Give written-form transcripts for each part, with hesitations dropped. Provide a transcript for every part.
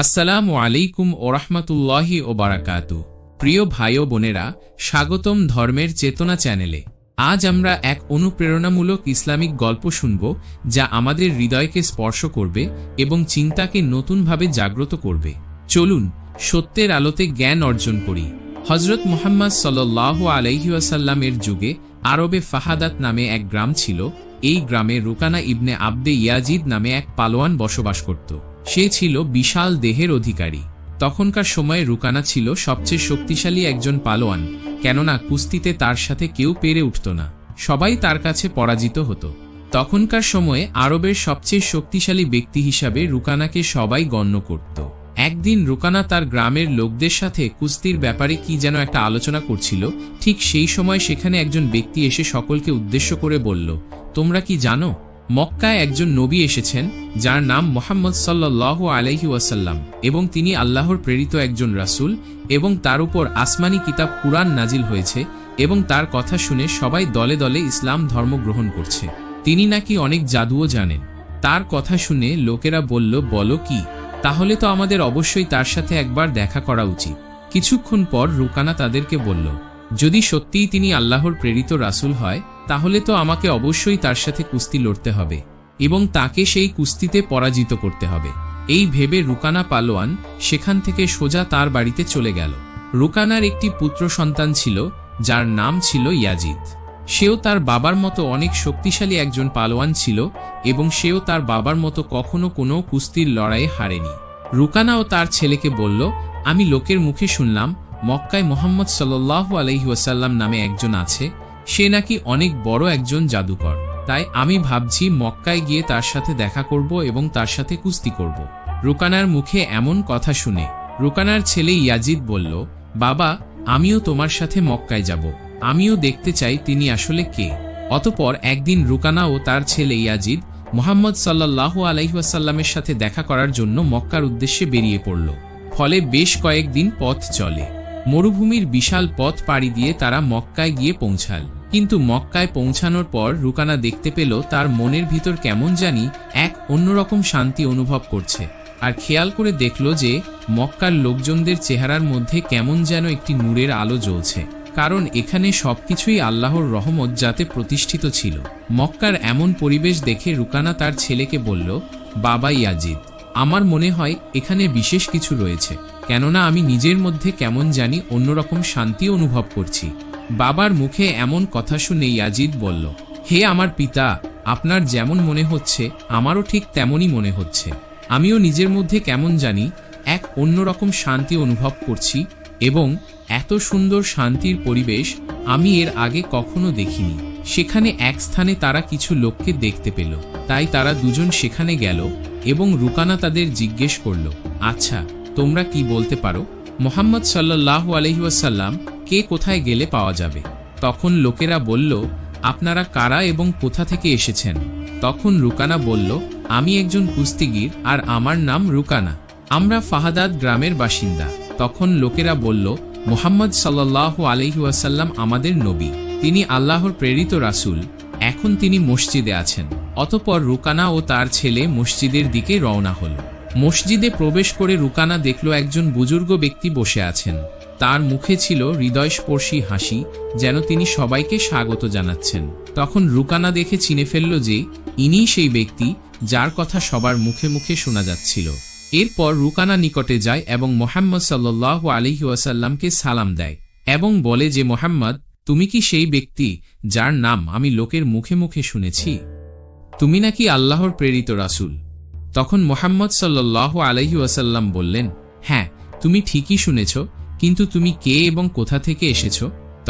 আসসালামু আলাইকুম ওরহমতুল্লাহি ওবারাকাতু। প্রিয় ভাই ও বোনেরা, স্বাগতম ধর্মের চেতনা চ্যানেলে। আজ আমরা এক অনুপ্রেরণামূলক ইসলামিক গল্প শুনব, যা আমাদের হৃদয়কে স্পর্শ করবে এবং চিন্তাকে নতুনভাবে জাগ্রত করবে। চলুন সত্যের আলোতে জ্ঞান অর্জন করি। হজরত মুহাম্মদ সাল্লাল্লাহু আলাইহি ওয়াসাল্লামের যুগে আরবে ফাহাদাত নামে এক গ্রাম ছিল। এই গ্রামে রুকানা ইবনে আবদে ইয়াজিদ নামে এক পালোয়ান বসবাস করত। সে ছিল বিশাল দেহের অধিকারী। তখনকার সময়ে রুকানা ছিল সবচেয়ে শক্তিশালী একজন পালোয়ান, কেননা কুস্তিতে তার সাথে কেউ পেরে উঠত না, সবাই তার কাছে পরাজিত হতো। তখনকার সময়ে আরবের সবচেয়ে শক্তিশালী ব্যক্তি হিসাবে রুকানাকে সবাই গণ্য করত। একদিন রুকানা তার গ্রামের লোকদের সাথে কুস্তির ব্যাপারে কি যেন একটা আলোচনা করছিল। ঠিক সেই সময় সেখানে একজন ব্যক্তি এসে সকলকে উদ্দেশ্য করে বলল, তোমরা কি জানো, মক্কায় একজন নবী এসেছেন যার নাম মুহাম্মদ সাল্লাল্লাহু আলাইহি ওয়াসাল্লাম, এবং তিনি আল্লাহর প্রেরিত একজন রাসূল, এবং তার উপর আসমানি কিতাব কুরআন নাজিল হয়েছে, এবং তার কথা শুনে সবাই দলে দলে ইসলাম ধর্ম গ্রহণ করছে। তিনি নাকি অনেক জাদুও জানেন। তার কথা শুনে লোকেরা বলল, বলো কি, তাহলে তো আমাদের অবশ্যই তার সাথে একবার দেখা করা উচিত। কিছুক্ষণ পর রুকানা তাদেরকে বলল, যদি সত্যিই তিনি আল্লাহর প্রেরিত রাসূল হয়, তাহলে তো আমাকে অবশ্যই তার সাথে কুস্তি লড়তে হবে এবং তাকে সেই কুস্তিতে পরাজিত করতে হবে। এই ভেবে রুকানা পালোয়ান সেখান থেকে সোজা তার বাড়িতে চলে গেল। রুকানার একটি পুত্র সন্তান ছিল যার নাম ছিল ইয়াজিদ। সেও তার বাবার মতো অনেক শক্তিশালী একজন পালোয়ান ছিল, এবং সেও তার বাবার মতো কখনো কোনো কুস্তির লড়াইয়ে হারেনি। রুকানাও তার ছেলেকে বলল, আমি লোকের মুখে শুনলাম মক্কায় মুহাম্মদ সাল্লাল্লাহু আলাইহি ওয়াসাল্লাম নামে একজন আছে, সে নাকি অনেক বড় একজন জাদুকর। তাই আমি ভাবছি মক্কায় গিয়ে তার সাথে দেখা করব এবং তার সাথে কুস্তি করব। রুকানার মুখে এমন কথা শুনে রুকানার ছেলে ইয়াজিদ বলল, বাবা, আমিও তোমার সাথে মক্কায় যাব, আমিও দেখতে চাই তিনি আসলে কে। অতঃপর একদিন রুকানা ও তার ছেলে ইয়াজিদ মুহাম্মদ সাল্লাল্লাহু আলাইহি ওয়াসাল্লামের সাথে দেখা করার জন্য মক্কার উদ্দেশ্যে বেরিয়ে পড়ল। ফলে বেশ কয়েকদিন পথ চলে। মরুভূমির বিশাল পথ পাড়ি দিয়ে তারা মক্কায় গিয়ে পৌঁছাল। কিন্তু মক্কায় পৌঁছানোর পর রুকানা দেখতে পেল তার মনের ভিতর কেমন জানি এক অন্যরকম শান্তি অনুভব করছে, আর খেয়াল করে দেখল যে মক্কার লোকজনদের চেহারার মধ্যে কেমন যেন একটি নূরের আলো জ্বলছে, কারণ এখানে সবকিছুই আল্লাহর রহমত যাতে প্রতিষ্ঠিত ছিল। মক্কার এমন পরিবেশ দেখে রুকানা তার ছেলেকে বলল, বাবা ইয়াজিদ, আমার মনে হয় এখানে বিশেষ কিছু রয়েছে, কেননা আমি নিজের মধ্যে কেমন জানি অন্যরকম শান্তি অনুভব করছি। বাবার মুখে এমন কথা শুনে ইয়াজিদ বলল, হে আমার পিতা, আপনার যেমন মনে হচ্ছে আমারও ঠিক তেমনই মনে হচ্ছে। আমিও নিজের মধ্যে কেমন জানি এক অন্যরকম শান্তি অনুভব করছি, এবং এত সুন্দর শান্তির পরিবেশ আমি এর আগে কখনো দেখিনি। সেখানে এক স্থানে তারা কিছু লোককে দেখতে পেল, তাই তারা দুজন সেখানে গেল এবং রুকানা তাদের জিজ্ঞেস করল, আচ্ছা, তোমরা কি বলতে পারো, মুহাম্মদ সাল্লাল্লাহু আলাইহি ওয়াসাল্লাম কে কোথায় গেলে পাওয়া যাবে? তখন লোকেরা বলল, আপনারা কারা এবং কোথা থেকে এসেছেন? তখন রুকানা বলল, আমি একজন কুস্তিগীর, আর আমার নাম রুকানা, আমরা ফাহাদাত গ্রামের বাসিন্দা। তখন লোকেরা বলল, মুহাম্মদ সাল্লাল্লাহু আলাইহি ওয়াসাল্লাম আমাদের নবী, তিনি আল্লাহর প্রেরিত রাসূল, এখন তিনি মসজিদে আছেন। অতঃপর রুকানা ও তার ছেলে মসজিদের দিকে রওনা হল। মসজিদে প্রবেশ করে রুকানা দেখল একজন বুজুর্গ ব্যক্তি বসে আছেন। তার মুখে ছিল হৃদয়স্পর্শী হাসি, যেন তিনি সবাইকে স্বাগত জানাচ্ছেন। তখন রুকানা দেখে চিনে ফেলল যে ইনিই সেই ব্যক্তি যার কথা সবার মুখে মুখে শোনা যাচ্ছিল। এরপর রুকানা নিকটে যায় এবং মুহাম্মদ সাল্লাল্লাহু আলাইহি ওয়াসাল্লামকে সালাম দেয় এবং বলে যে, মুহাম্মদ, তুমি কি সেই ব্যক্তি যার নাম আমি লোকের মুখে মুখে শুনেছি? তুমি নাকি আল্লাহর প্রেরিত রাসূল? তখন মুহাম্মদ সাল্লাল্লাহু আলাইহি ওয়াসাল্লাম বললেন, হ্যাঁ, তুমি ঠিকই শুনেছ, কিন্তু তুমি কে এবং কোথা থেকে এসেছ?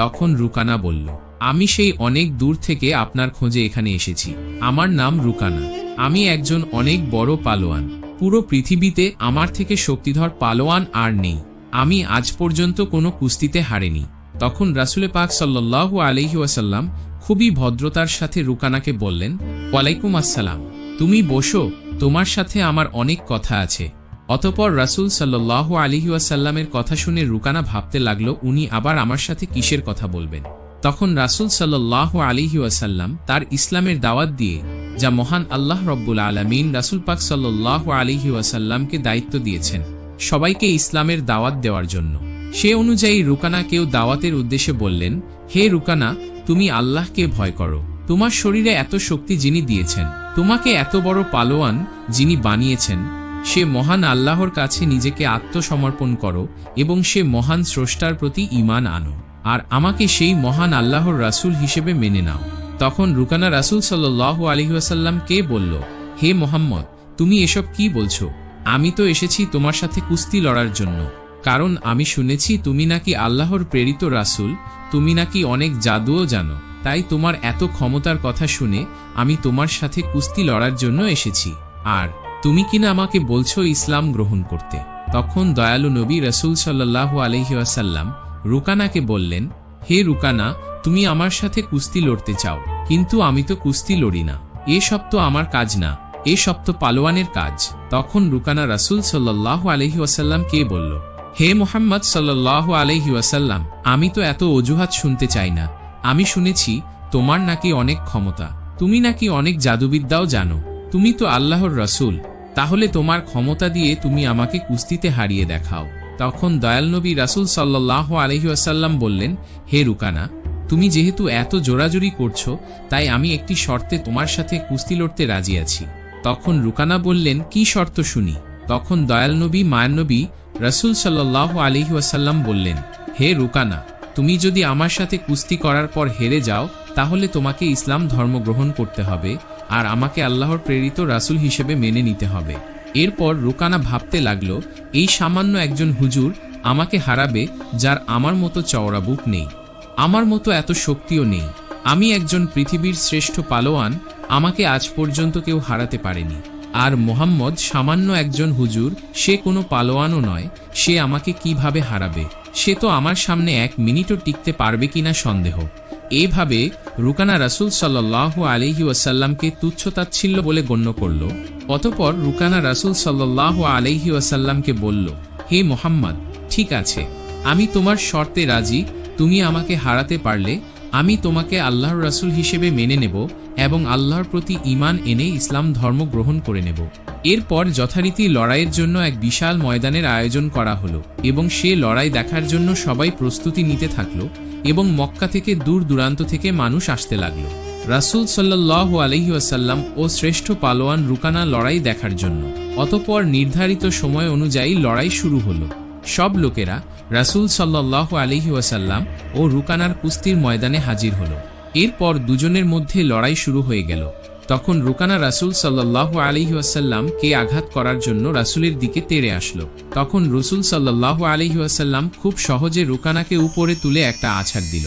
তখন রুকানা বলল, আমি সেই অনেক দূর থেকে আপনার খোঁজে এখানে এসেছি। আমার নাম রুকানা, আমি একজন অনেক বড় পালোয়ান। পুরো পৃথিবীতে আমার থেকে শক্তিধর পালোয়ান আর নেই। আমি আজ পর্যন্ত কোনো কুস্তিতে হারিনি। তখন রাসূল পাক সাল্লাল্লাহু আলাইহি ওয়াসাল্লাম খুবই ভদ্রতার সাথে রুকানাকে বললেন, ওয়ালাইকুম আসসালাম, তুমি বসো, তোমার সাথে আমার অনেক কথা আছে। অতঃপর রাসূল সাল্লাল্লাহু আলাইহি ওয়াসাল্লামের কথা শুনে রুকানা ভাবতে লাগল, উনি আবার আমার সাথে কিসের কথা বলবেন। তখন রাসূল সাল্লাল্লাহু আলাইহি ওয়াসাল্লাম তার ইসলামের দাওয়াত দিয়ে, যা মহান আল্লাহ রব্বুল আলামিন রাসূল পাক সাল্লাল্লাহু আলাইহি ওয়াসাল্লামকে দায়িত্ব দিয়েছেন, সবাইকে ইসলামের দাওয়াত দেওয়ার জন্য। সে অনুযায়ী রুকানাকেও দাওয়াতের উদ্দেশ্যে বললেন, হে রুকানা, তুমি আল্লাহকে ভয় করো। তোমার শরীরে এত শক্তি যিনি দিয়েছেন, তোমাকে এত বড় পালোয়ান যিনি বানিয়েছেন, সে মহান আল্লাহর কাছে নিজেকে আত্মসমর্পণ করো এবং সে মহান স্রষ্টার প্রতি ঈমান আনো, আর আমাকে সেই মহান আল্লাহর রাসূল হিসেবে মেনে নাও। তখন রুকানা রাসূল সাল্লাল্লাহু আলাইহি ওয়াসাল্লামকে বলল, হে মুহাম্মদ, তুমি এসব কি বলছো? আমি তো এসেছি তোমার সাথে কুস্তি লড়ার জন্য, কারণ আমি শুনেছি তুমি নাকি আল্লাহর প্রেরিত রাসূল, তুমি নাকি অনেক জাদুও জানো। তাই তোমার এত ক্ষমতার কথা শুনে আমি তোমার সাথে কুস্তি লড়ার জন্য এসেছি, আর তুমি কিনা আমাকে বলছো ইসলাম গ্রহণ করতে। তখন দয়ালু নবী রাসূল সাল্লাল্লাহু আলাইহি ওয়াসাল্লাম রুকানাকে বললেন, হে রুকানা, তুমি আমার সাথে কুস্তি লড়তে চাও, কিন্তু আমি তো কুস্তি লড়ি না। এসব তো আমার কাজ না, এসব তো পালোয়ানের কাজ। তখন রুকানা রাসূল সাল্লাল্লাহু আলাইহি ওয়াসাল্লামকে বলল, হে মুহাম্মদ সাল্লাল্লাহু আলাইহি ওয়াসাল্লাম, আমি তো এত অজুহাত শুনতে চাই না। আমি শুনেছি তোমার নাকি অনেক ক্ষমতা, তুমি নাকি অনেক জাদুবিদ্যাও জানো, তুমি তো আল্লাহর রাসূল, তাহলে তোমার ক্ষমতা দিয়ে তুমি আমাকে কুস্তিতে হারিয়ে দেখাও। তখন দয়াল নবী রাসূল সাল্লাল্লাহু আলাইহি ওয়াসাল্লাম বললেন, হে রুকানা, তুমি যেহেতু এত জোরাজুরি করছো, তাই আমি একটি শর্তে তোমার সাথে কুস্তি লড়তে রাজি আছি। তখন রুকানা বললেন, কি শর্ত শুনি? তখন দয়াল নবী মায়ান নবী রাসূল সাল্লাল্লাহু আলাইহি ওয়াসাল্লাম বললেন, হে রুকানা, তুমি যদি আমার সাথে কুস্তি করার পর হেরে যাও, তাহলে তোমাকে ইসলাম ধর্ম গ্রহণ করতে হবে আর আমাকে আল্লাহর প্রেরিত রাসূল হিসেবে মেনে নিতে হবে। এরপর রুকানা ভাবতে লাগলো, এই সামান্য একজন হুজুর আমাকে হারাবে, যার আমার মতো চওড়া বুক নেই, আমার মতো এত শক্তিও নেই। আমি একজন পৃথিবীর শ্রেষ্ঠ পালোয়ান, আমাকে আজ পর্যন্ত কেউ হারাতে পারেনি। আর মুহাম্মদ সামান্য একজন হুজুর, সে কোনো পালোয়ানও নয়, সে আমাকে কিভাবে হারাবে? সে তো আমার সামনে এক মিনিটও টিকতে পারবে কিনা সন্দেহ। এইভাবে রুকানা রাসূল সাল্লাল্লাহু আলাইহি ওয়াসাল্লামকে তুচ্ছতাচ্ছিল্য বলে গণ্য করল। অতঃপর রুকানা রাসূল সাল্লাল্লাহু আলাইহি ওয়াসাল্লামকে বলল, হে মুহাম্মদ, ঠিক আছে, আমি তোমার শর্তে রাজি। তুমি আমাকে হারাতে পারলে আমি তোমাকে আল্লাহর রাসূল হিসেবে মেনে নেব এবং আল্লাহর প্রতি ঈমান এনে ইসলাম ধর্ম গ্রহণ করে নেব। এরপর যথারীতি লড়াইয়ের জন্য এক বিশাল ময়দানের আয়োজন করা হলো এবং সে লড়াই দেখার জন্য সবাই প্রস্তুতি নিতে থাকলো এবং মক্কা থেকে দূর দূরান্ত থেকে মানুষ আসতে লাগলো রাসূল সাল্লাল্লাহু আলাইহি ওয়াসাল্লাম ও শ্রেষ্ঠ পালোয়ান রুকানা লড়াই দেখার জন্য। অতঃপর নির্ধারিত সময় অনুযায়ী লড়াই শুরু হলো। সব লোকেরা রাসূল সাল্লাল্লাহু আলাইহি ওয়াসাল্লাম ও রুকানার কুস্তির ময়দানে হাজির হলো। এরপর দুজনের মধ্যে লড়াই শুরু হয়ে গেল। তখন রুকানা রাসূল সাল্লাল্লাহু আলাইহি ওয়াসাল্লাম কে আঘাত করার জন্য রাসূলের দিকে তেড়ে আসলো। তখন রাসূল সাল্লাল্লাহু আলাইহি ওয়াসাল্লাম খুব সহজে রুকানাকে উপরে তুলে একটা আছাড় দিল।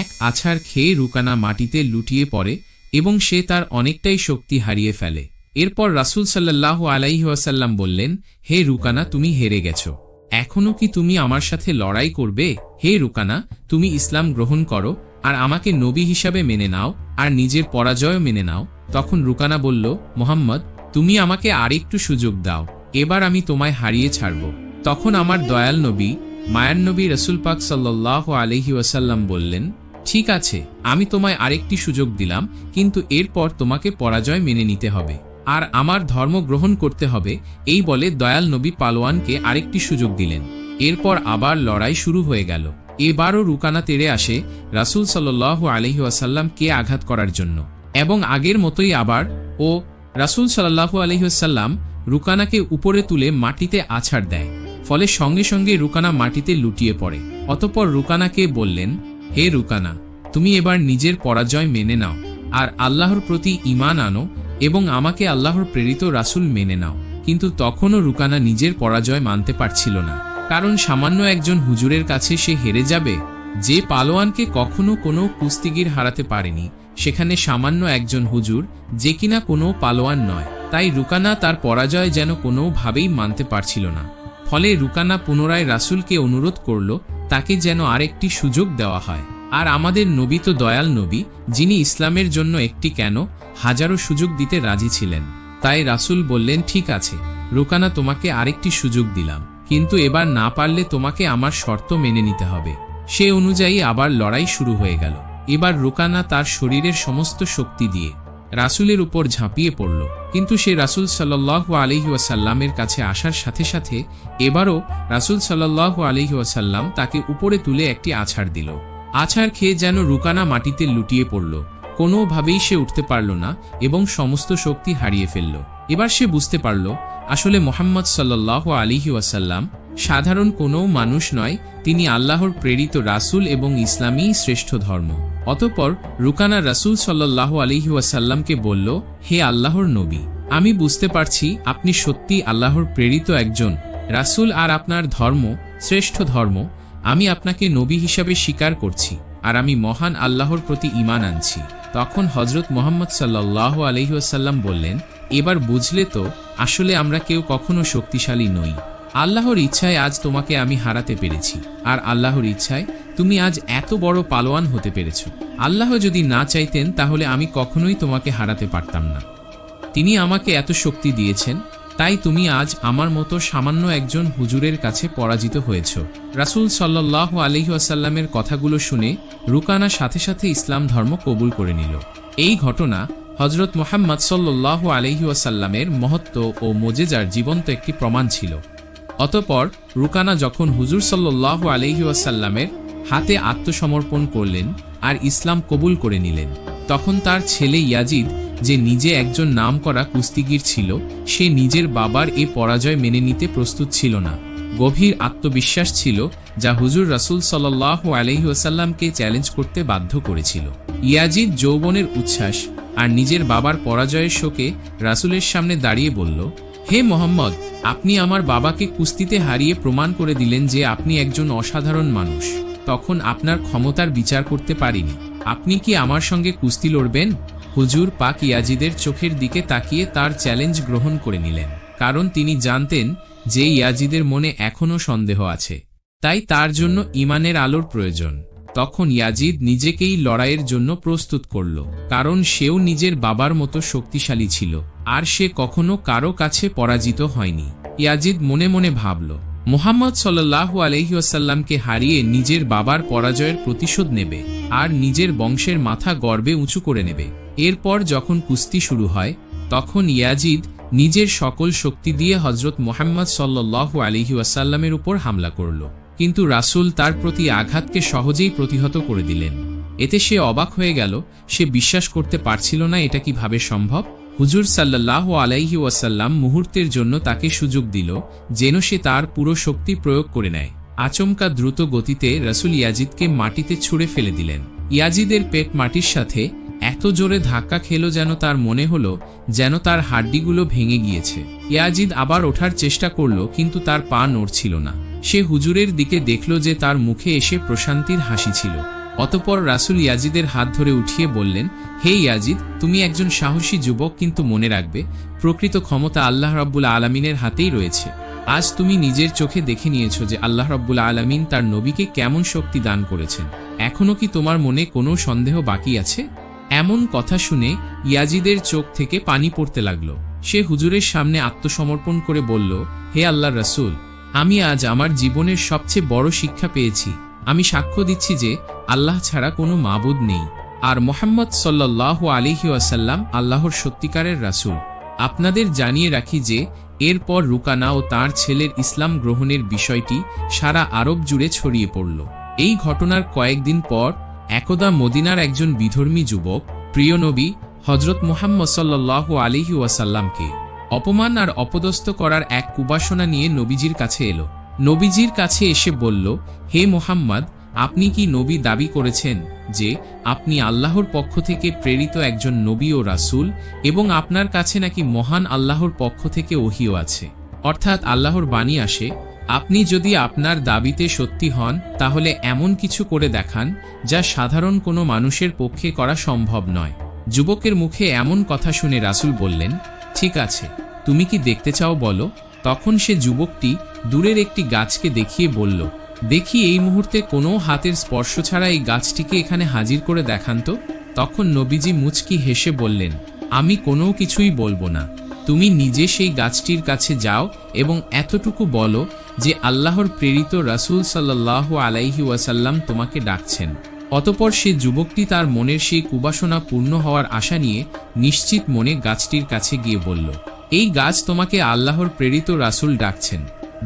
এক আছাড় খেয়ে রুকানা মাটিতে লুটিয়ে পড়ে এবং সে তার অনেকটাই শক্তি হারিয়ে ফেলে। এরপর রাসূল সাল্লাল্লাহু আলাইহি ওয়াসাল্লাম বললেন, হে রুকানা, তুমি হেরে গেছো। এখনো কি তুমি আমার সাথে লড়াই করবে? হে রুকানা, তুমি ইসলাম গ্রহণ করো আর আমাকে নবী হিসাবে মেনে নাও আর নিজের পরাজয় মেনে নাও। তখন রুকানা বলল, মুহাম্মদ, তুমি আমাকে আরেকটু সুযোগ দাও, এবার আমি তোমায় হারিয়ে ছাড়ব। তখন আমার দয়াল নবী মায়ান নবী রাসূল পাক সাল্লাল্লাহু আলাইহি ওয়াসাল্লাম বললেন, ঠিক আছে, আমি তোমায় আরেকটি সুযোগ দিলাম, কিন্তু এরপর তোমাকে পরাজয় মেনে নিতে হবে আর আমার ধর্ম গ্রহণ করতে হবে। এই বলে দয়াল নবী পালোয়ানকে আরেকটি সুযোগ দিলেন। এরপর আবার লড়াই শুরু হয়ে গেল। এবারও রুকানা তেড়ে আসে রাসূল সাল্লাল্লাহু আলাইহি ওয়াসাল্লামকে আঘাত করার জন্য এবং আগের মতোই আবার রাসূল সাল্লাল্লাহু আলাইহি ওয়াসাল্লাম রুকানাকে উপরে তুলে মাটিতে আছাড় দেয়। ফলে সঙ্গে সঙ্গে রুকানা মাটিতে লুটিয়ে পড়ে। অতঃপর রুকানাকে বললেন, হে রুকানা, তুমি এবার নিজের পরাজয় মেনে নাও আর আল্লাহর প্রতি ঈমান আনো এবং আমাকে আল্লাহর প্রেরিত রাসূল মেনে নাও। কিন্তু তখনও রুকানা নিজের পরাজয় মানতে পারছিল না, কারণ সামান্য একজন হুজুরের কাছে সে হেরে যাবে, যে পালোয়ানকে কখনো কোনো কুস্তিগির হারাতে পারেনি, সেখানে সামান্য একজন হুজুর যে কিনা কোনো পালোয়ান নয়। তাই রুকানা তার পরাজয় যেন কোনোভাবেই মানতে পারছিল না। ফলে রুকানা পুনরায় রাসূলকে অনুরোধ করল তাকে যেন আরেকটি সুযোগ দেওয়া হয়। আর আমাদের নবী তো দয়াল নবী, যিনি ইসলামের জন্য একটি কেন হাজারো সুযোগ দিতে রাজি ছিলেন। তাই রাসূল বললেন, ঠিক আছে রুকানা, তোমাকে আরেকটি সুযোগ দিলাম, কিন্তু এবার না পারলে তোমাকে আমার শর্ত মেনে নিতে হবে। সে অনুযায়ী আবার লড়াই শুরু হয়ে গেল। এবার রুকানা তার শরীরের সমস্ত শক্তি দিয়ে রাসূলের উপর ঝাঁপিয়ে পড়ল, কিন্তু সে রাসূল সাল্লাল্লাহু আলাইহি ওয়াসাল্লামের কাছে আসার সাথে সাথে এবারও রাসূল সাল্লাল্লাহু আলাইহি ওয়াসাল্লাম তাকে উপরে তুলে একটি আছাড় দিল। আছাড় খেয়ে যেন রুকানা মাটিতে লুটিয়ে পড়ল, কোনোভাবেই সে উঠতে পারল না এবং সমস্ত শক্তি হারিয়ে ফেলল। এবার সে বুঝতে পারল আসলে মুহাম্মদ সাল্লাল্লাহু আলাইহি ওয়াসাল্লাম সাধারণ কোনো মানুষ নয়, তিনি আল্লাহর প্রেরিত রাসূল এবং ইসলামই শ্রেষ্ঠ ধর্ম। অতঃপর রুকানা রাসূল সাল্লাল্লাহু আলাইহি ওয়াসাল্লামকে বলল, হে আল্লাহর নবী, আমি বুঝতে পারছি আপনি সত্যি আল্লাহর প্রেরিত একজন রাসূল আর আপনার ধর্ম শ্রেষ্ঠ ধর্ম। আমি আপনাকে নবী হিসাবে স্বীকার করছি আর আমি মহান আল্লাহর প্রতি ঈমান আনছি। তখন হযরত মুহাম্মদ সাল্লাল্লাহু আলাইহি ওয়াসাল্লাম বললেন, এবার বুঝলে তো আসলে আমরা কেউ কখনো শক্তিশালী নই। আল্লাহর ইচ্ছায় আজ তোমাকে আমি হারাতে পেরেছি, আর আল্লাহর ইচ্ছায় তুমি আজ এত বড় পালোয়ান হতে পেরেছ। আল্লাহ যদি না চাইতেন তাহলে আমি কখনোই তোমাকে হারাতে পারতাম না। তিনি আমাকে এত শক্তি দিয়েছেন, তাই তুমি আজ আমার মতো সামান্য একজন হুজুরের কাছে পরাজিত হয়েছ। রাসূল সাল্লাল্লাহু আলাইহি ওয়াসাল্লামের কথাগুলো শুনে রুকানা সাথে সাথে ইসলাম ধর্ম কবুল করে নিল। এই ঘটনা হযরত মুহাম্মদ সাল্লাল্লাহু আলাইহি ওয়াসাল্লামের মহত্ব ও মুজিজার জীবন্ত একটি প্রমাণ ছিল। অতঃপর রুকানা যখন হুজুর সাল্লাল্লাহু আলাইহি ওয়াসাল্লামের হাতে আত্মসমর্পণ করলেন আর ইসলাম কবুল করে নিলেন, তখন তার ছেলে ইয়াজিদ, যে নিজে একজন নামকরা কুস্তিগীর ছিল, সে নিজের বাবার এই পরাজয় মেনে নিতে প্রস্তুত ছিল না। গভীর আত্মবিশ্বাস ছিল যা হুজুর রাসূল সাল্লাল্লাহু আলাইহি ওয়াসাল্লামকে চ্যালেঞ্জ করতে বাধ্য করেছিল। ইয়াজিদ যৌবনের উচ্ছ্বাস আর নিজের বাবার পরাজয়ের শোকে রাসূলের সামনে দাঁড়িয়ে বলল, হে মুহাম্মদ, আপনি আমার বাবাকে কুস্তিতে হারিয়ে প্রমাণ করে দিলেন যে আপনি একজন অসাধারণ মানুষ। তখন আপনার ক্ষমতার বিচার করতে পারিনি। আপনি কি আমার সঙ্গে কুস্তি লড়বেন? হুজুর পাক ইয়াজিদের চোখের দিকে তাকিয়ে তার চ্যালেঞ্জ গ্রহণ করে নিলেন, কারণ তিনি জানতেন যে ইয়াজিদের মনে এখনও সন্দেহ আছে, তাই তার জন্য ঈমানের আলোর প্রয়োজন। তখন ইয়াজিদ নিজেকেই লড়াইয়ের জন্য প্রস্তুত করল, কারণ সেও নিজের বাবার মতো শক্তিশালী ছিল আর সে কখনো কারো কাছে পরাজিত হয়নি। ইয়াজিদ মনে মনে ভাবল, মুহাম্মদ সাল্লাল্লাহু আলাইহি ওয়াসাল্লামকে হারিয়ে নিজের বাবার পরাজয়ের প্রতিশোধ নেবে আর নিজের বংশের মাথা গর্বে উঁচু করে নেবে। এরপর যখন কুস্তি শুরু হয়, তখন ইয়াজিদ নিজের সকল শক্তি দিয়ে হযরত মুহাম্মদ সাল্লাল্লাহু আলাইহি ওয়াসাল্লামের উপর হামলা করল, কিন্তু রাসূল তার প্রতি আঘাতকে সহজেই প্রতিহত করে দিলেন। এতে সে অবাক হয়ে গেল, সে বিশ্বাস করতে পারছিল না এটা কিভাবে সম্ভব। হুজুর সাল্লাল্লাহু আলাইহি ওয়াসাল্লাম মুহূর্তের জন্য তাকে সুযোগ দিল যেন সে তার পুরো শক্তি প্রয়োগ করে নেয়। আচমকা দ্রুত গতিতে রাসূল ইয়াজিদকে মাটিতে ছুঁড়ে ফেলে দিলেন। ইয়াজিদের পেট মাটির সাথে এত জোরে ধাক্কা খেল যেন তার মনে হলো যেন তার হাড্ডিগুলো ভেঙে গিয়েছে। ইয়াজিদ আবার ওঠার চেষ্টা করল, কিন্তু তার পা নড়ছিল না। সে হুজুরের দিকে দেখল যে তার মুখে এসে প্রশান্তির হাসি ছিল। অতঃপর রাসূল ইয়াজিদের হাত ধরে উঠিয়ে বললেন, হে ইয়াজিদ, তুমি একজন সাহসী যুবক, কিন্তু মনে রাখবে প্রকৃত ক্ষমতা আল্লাহ রাব্বুল আলামিনের হাতেই রয়েছে। আজ তুমি নিজের চোখে দেখে নিয়েছো যে আল্লাহ রাব্বুল আলামিন তার নবীকে কেমন শক্তি দান করেছেন। এখনো কি তোমার মনে কোনো সন্দেহ বাকি আছে? এমন কথা শুনে ইয়াজিদের চোখ থেকে পানি পড়তে লাগল। সে হুজুরের সামনে আত্মসমর্পণ করে বলল, হে আল্লাহর রাসূল, আমি আজ আমার জীবনের সবচেয়ে বড় শিক্ষা পেয়েছি। আমি সাক্ষ্য দিচ্ছি যে আল্লাহ ছাড়া কোনো মাবুদ নেই আর মুহাম্মদ সাল্লাল্লাহু আলাইহি ওয়াসাল্লাম আল্লাহর সত্যিকারের রাসূল। আপনাদের জানিয়ে রাখি যে এরপর রুকানা ও তার ছেলের ইসলাম গ্রহণের বিষয়টি সারা আরব জুড়ে ছড়িয়ে পড়ল। এই ঘটনার কয়েকদিন পর একদা মদিনার একজন বিধর্মী যুবক প্রিয় নবী হযরত মুহাম্মদ সাল্লাল্লাহু আলাইহি ওয়াসাল্লামকে অপমান আর অপদস্থ করার এক কুবাসনা নিয়ে নবীজির কাছে এলো। নবীজির কাছে এসে বলল, হে মুহাম্মদ, আপনি কি নবী দাবি করেছেন যে আপনি আল্লাহর পক্ষ থেকে প্রেরিত একজন নবী ও রাসূল এবং আপনার কাছে নাকি মহান আল্লাহর পক্ষ থেকে ওহীও আছে, অর্থাৎ আল্লাহর বাণী আসে। আপনি যদি আপনার দাবিতে সত্যি হন তাহলে এমন কিছু করে দেখান যা সাধারণ কোনো মানুষের পক্ষে করা সম্ভব নয়। যুবকের মুখে এমন কথা শুনে রাসূল বললেন, ঠিক আছে, তুমি কি দেখতে চাও বলো। তখন সে যুবকটি দূরের একটি গাছকে দেখিয়ে বলল, দেখি এই মুহূর্তে কোনো হাতের স্পর্শ ছাড়া এই গাছটিকে এখানে হাজির করে দেখান তো। তখন নবীজি মুচকি হেসে বললেন, আমি কোনো কিছুই বলবো না, তুমি নিজে সেই গাছটির কাছে যাও এবং এতটুকু বলো যে আল্লাহর প্রেরিত রাসূল সাল্লাল্লাহু আলাইহি ওয়াসাল্লাম তোমাকে ডাকছেন। অতঃপর সে যুবকটি তার মনের সেই কুবাসনা পূর্ণ হওয়ার আশা নিয়ে নিশ্চিত মনে গাছটির কাছে গিয়ে বলল, এই গাছ তোমাকে আল্লাহর প্রেরিত রাসূল ডাকছেন।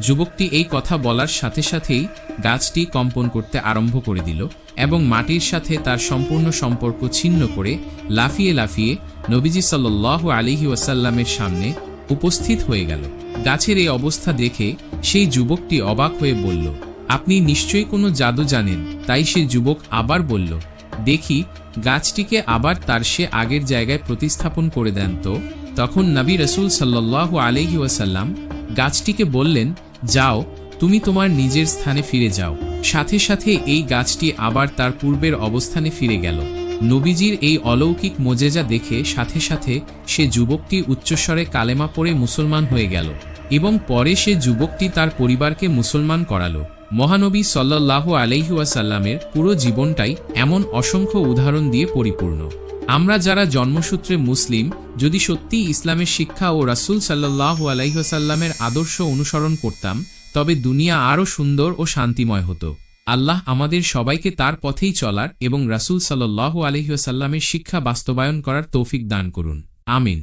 যুবকটি এই কথা বলার সাথে সাথেই গাছটি কম্পন করতে আরম্ভ করে দিল এবং মাটির সাথে তার সম্পূর্ণ সম্পর্ক ছিন্ন করে লাফিয়ে লাফিয়ে নবীজি সাল্লাল্লাহু আলাইহি ওয়াসাল্লামের সামনে উপস্থিত হয়ে গেল। গাছের এই অবস্থা দেখে সেই যুবকটি অবাক হয়ে বলল, আপনি নিশ্চয়ই কোনো জাদু জানেন। তাই সে যুবক আবার বলল, দেখি গাছটিকে আবার তার সে আগের জায়গায় প্রতিস্থাপন করে দেন তো। তখন নবী রাসূল সাল্লাল্লাহু আলাইহি ওয়াসাল্লাম গাছটিকে বললেন, যাও, তুমি তোমার নিজের স্থানে ফিরে যাও। সাথে সাথে এই গাছটি আবার তার পূর্বের অবস্থানে ফিরে গেল। নবীজির এই অলৌকিক মোজেজা দেখে সাথে সাথে সে যুবকটি উচ্চস্বরে কালেমা পড়ে মুসলমান হয়ে গেল এবং পরে সে যুবকটি তার পরিবারকে মুসলমান করালো। মহানবী সাল্লাল্লাহু আলাইহি ওয়াসাল্লামের পুরো জীবনটাই এমন অসংখ্য উদাহরণ দিয়ে পরিপূর্ণ। আমরা যারা জন্মসূত্রে মুসলিম, যদি সত্যি ইসলামের শিক্ষা ও রাসূল সাল্লাল্লাহু আলাইহি ওয়াসাল্লামের আদর্শ অনুসরণ করতাম, তবে দুনিয়া আরও সুন্দর ও শান্তিময় হতো। আল্লাহ আমাদের সবাইকে তার পথেই চলার এবং রাসূল সাল্লাল্লাহু আলাইহি ওয়াসাল্লামের শিক্ষা বাস্তবায়ন করার তৌফিক দান করুন। আমিন।